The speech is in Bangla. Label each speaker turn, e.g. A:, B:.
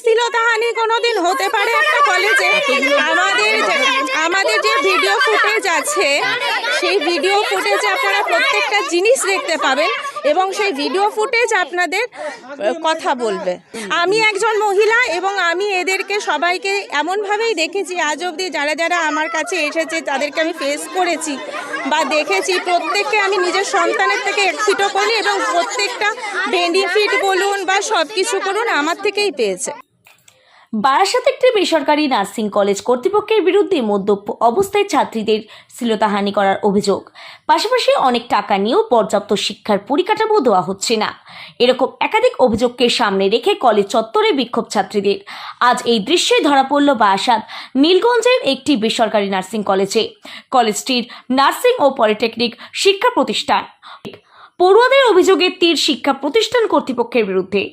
A: শ্লীলতাহানি কোনোদিন হতে পারে একটা কলেজে? আমাদের যে ভিডিও ফুটেজ আছে, সেই ভিডিও ফুটেজে আপনারা প্রত্যেকটা জিনিস দেখতে পাবেন এবং সেই ভিডিও ফুটেজ আপনাদের কথা বলবে। আমি একজন মহিলা এবং আমি এদেরকে সবাইকে এমনভাবেই দেখেছি, আজ অবধি যারা যারা আমার কাছে এসেছে তাদেরকে আমি ফেস করেছি বা দেখেছি, প্রত্যেককে আমি নিজের সন্তানের থেকে এক্সিটও করি এবং প্রত্যেকটা বেনিফিট বলুন বা সব কিছু করুন আমার থেকেই পেয়েছে।
B: বারাসাত একটি বেসরকারি নার্সিং কলেজ কর্তৃপক্ষের বিরুদ্ধে মদ্যপ অবস্থায় ছাত্রীদের শ্লীলতাহানি করার অভিযোগ, পাশাপাশি অনেক টাকা নিয়েও পর্যাপ্ত শিক্ষার পরিকাঠামো দেওয়া হচ্ছে না, এরকম একাধিক অভিযোগকে সামনে রেখে কলেজ চত্বরে বিক্ষোভ ছাত্রীদের। আজ এই দৃশ্যে ধরা পড়ল বারাসাত নীলগঞ্জের একটি বেসরকারি নার্সিং কলেজে। কলেজটির নার্সিং ও পলিটেকনিক শিক্ষা প্রতিষ্ঠান। পড়ুয়াদের অভিযোগের তীর শিক্ষা প্রতিষ্ঠান কর্তৃপক্ষের বিরুদ্ধে।